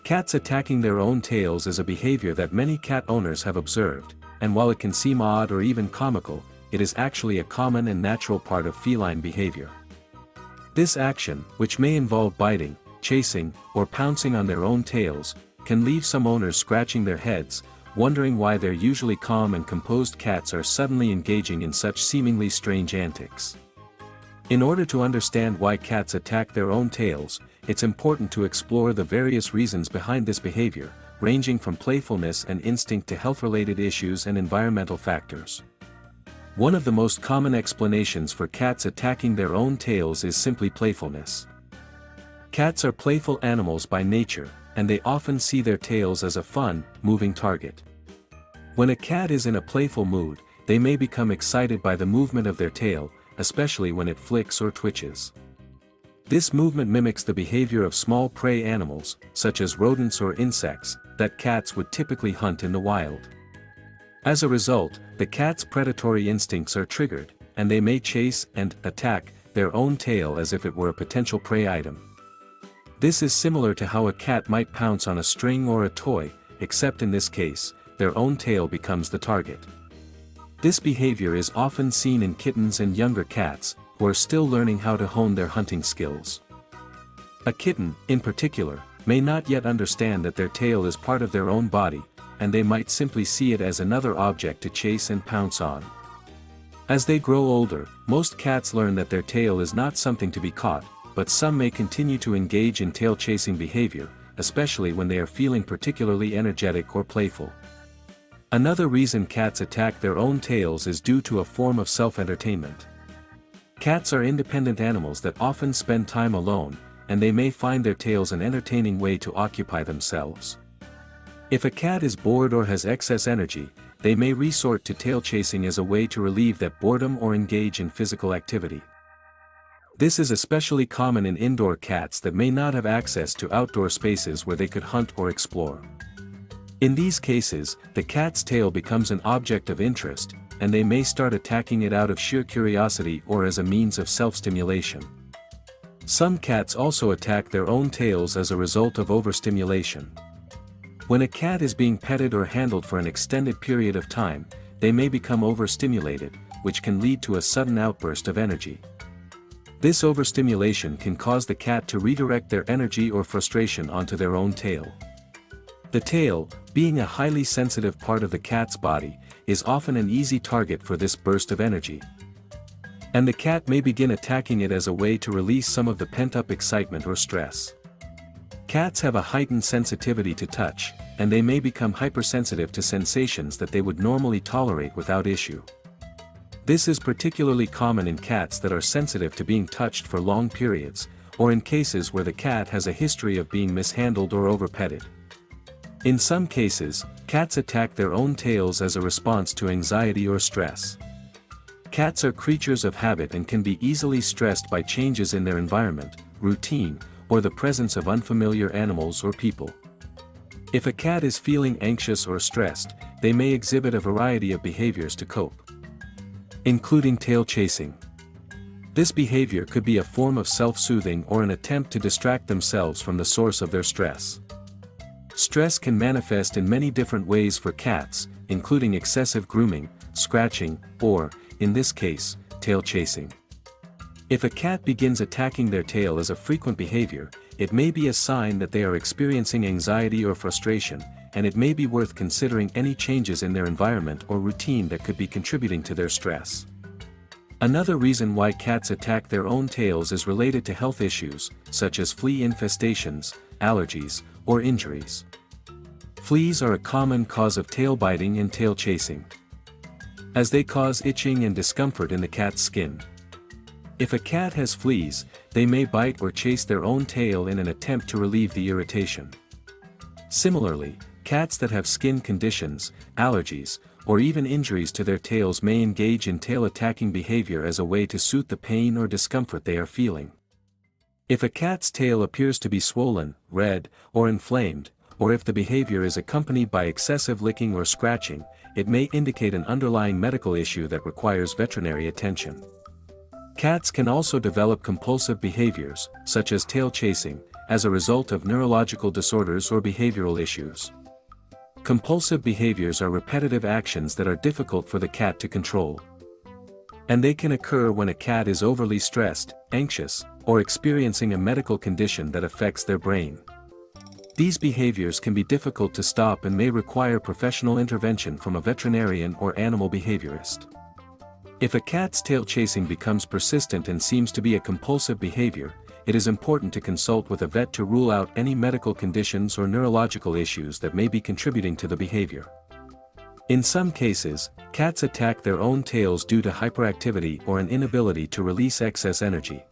Cats attacking their own tails is a behavior that many cat owners have observed, and while it can seem odd or even comical, it is actually a common and natural part of feline behavior. This action, which may involve biting, chasing, or pouncing on their own tails, can leave some owners scratching their heads, wondering why their usually calm and composed cats are suddenly engaging in such seemingly strange antics. In order to understand why cats attack their own tails, it's important to explore the various reasons behind this behavior, ranging from playfulness and instinct to health-related issues and environmental factors. One of the most common explanations for cats attacking their own tails is simply playfulness. Cats are playful animals by nature, and they often see their tails as a fun, moving target. When a cat is in a playful mood, they may become excited by the movement of their tail, especially when it flicks or twitches. This movement mimics the behavior of small prey animals, such as rodents or insects, that cats would typically hunt in the wild. As a result, the cat's predatory instincts are triggered, and they may chase and attack their own tail as if it were a potential prey item. This is similar to how a cat might pounce on a string or a toy, except in this case, their own tail becomes the target. This behavior is often seen in kittens and younger cats, who are still learning how to hone their hunting skills. A kitten, in particular, may not yet understand that their tail is part of their own body, and they might simply see it as another object to chase and pounce on. As they grow older, most cats learn that their tail is not something to be caught, but some may continue to engage in tail-chasing behavior, especially when they are feeling particularly energetic or playful. Another reason cats attack their own tails is due to a form of self-entertainment. Cats are independent animals that often spend time alone, and they may find their tails an entertaining way to occupy themselves. If a cat is bored or has excess energy, they may resort to tail chasing as a way to relieve that boredom or engage in physical activity. This is especially common in indoor cats that may not have access to outdoor spaces where they could hunt or explore. In these cases, the cat's tail becomes an object of interest, and they may start attacking it out of sheer curiosity or as a means of self-stimulation. Some cats also attack their own tails as a result of overstimulation. When a cat is being petted or handled for an extended period of time, they may become overstimulated, which can lead to a sudden outburst of energy. This overstimulation can cause the cat to redirect their energy or frustration onto their own tail. The tail, being a highly sensitive part of the cat's body, is often an easy target for this burst of energy. And the cat may begin attacking it as a way to release some of the pent-up excitement or stress. Cats have a heightened sensitivity to touch, and they may become hypersensitive to sensations that they would normally tolerate without issue. This is particularly common in cats that are sensitive to being touched for long periods, or in cases where the cat has a history of being mishandled or overpetted. In some cases, cats attack their own tails as a response to anxiety or stress. Cats are creatures of habit and can be easily stressed by changes in their environment, routine, or the presence of unfamiliar animals or people. If a cat is feeling anxious or stressed, they may exhibit a variety of behaviors to cope, including tail chasing. This behavior could be a form of self-soothing or an attempt to distract themselves from the source of their stress. Stress can manifest in many different ways for cats, including excessive grooming, scratching, or, in this case, tail chasing. If a cat begins attacking their tail as a frequent behavior, it may be a sign that they are experiencing anxiety or frustration, and it may be worth considering any changes in their environment or routine that could be contributing to their stress. Another reason why cats attack their own tails is related to health issues, such as flea infestations, allergies, or injuries. Fleas are a common cause of tail biting and tail chasing, as they cause itching and discomfort in the cat's skin. If a cat has fleas, they may bite or chase their own tail in an attempt to relieve the irritation. Similarly, cats that have skin conditions, allergies, or even injuries to their tails may engage in tail-attacking behavior as a way to soothe the pain or discomfort they are feeling. If a cat's tail appears to be swollen, red, or inflamed, or if the behavior is accompanied by excessive licking or scratching, it may indicate an underlying medical issue that requires veterinary attention. Cats can also develop compulsive behaviors, such as tail chasing, as a result of neurological disorders or behavioral issues. Compulsive behaviors are repetitive actions that are difficult for the cat to control. And they can occur when a cat is overly stressed, anxious, or experiencing a medical condition that affects their brain. These behaviors can be difficult to stop and may require professional intervention from a veterinarian or animal behaviorist. If a cat's tail chasing becomes persistent and seems to be a compulsive behavior, it is important to consult with a vet to rule out any medical conditions or neurological issues that may be contributing to the behavior. In some cases, cats attack their own tails due to hyperactivity or an inability to release excess energy.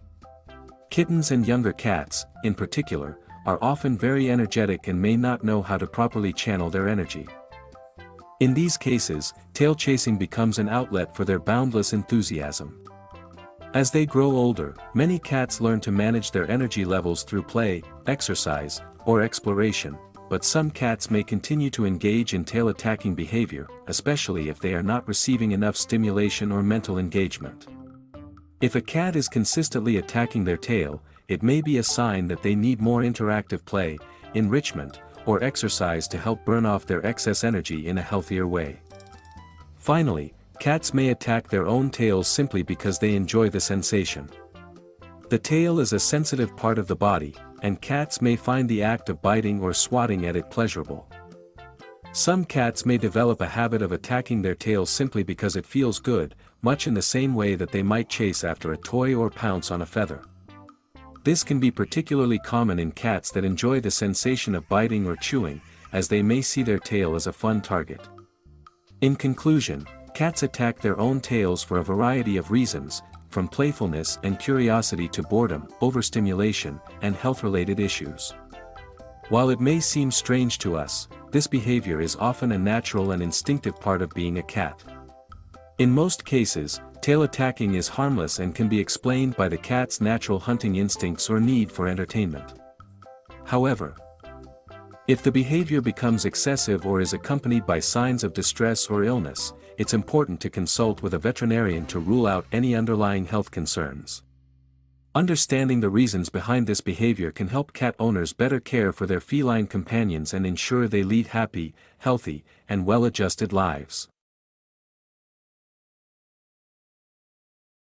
Kittens and younger cats, in particular, are often very energetic and may not know how to properly channel their energy. In these cases, tail chasing becomes an outlet for their boundless enthusiasm. As they grow older, many cats learn to manage their energy levels through play, exercise, or exploration, but some cats may continue to engage in tail-attacking behavior, especially if they are not receiving enough stimulation or mental engagement. If a cat is consistently attacking their tail, it may be a sign that they need more interactive play, enrichment, or exercise to help burn off their excess energy in a healthier way. Finally, cats may attack their own tails simply because they enjoy the sensation. The tail is a sensitive part of the body, and cats may find the act of biting or swatting at it pleasurable. Some cats may develop a habit of attacking their tails simply because it feels good, much in the same way that they might chase after a toy or pounce on a feather. This can be particularly common in cats that enjoy the sensation of biting or chewing, as they may see their tail as a fun target. In conclusion, cats attack their own tails for a variety of reasons, from playfulness and curiosity to boredom, overstimulation, and health-related issues. While it may seem strange to us, this behavior is often a natural and instinctive part of being a cat. In most cases, tail attacking is harmless and can be explained by the cat's natural hunting instincts or need for entertainment. However, if the behavior becomes excessive or is accompanied by signs of distress or illness, it's important to consult with a veterinarian to rule out any underlying health concerns. Understanding the reasons behind this behavior can help cat owners better care for their feline companions and ensure they lead happy, healthy, and well-adjusted lives.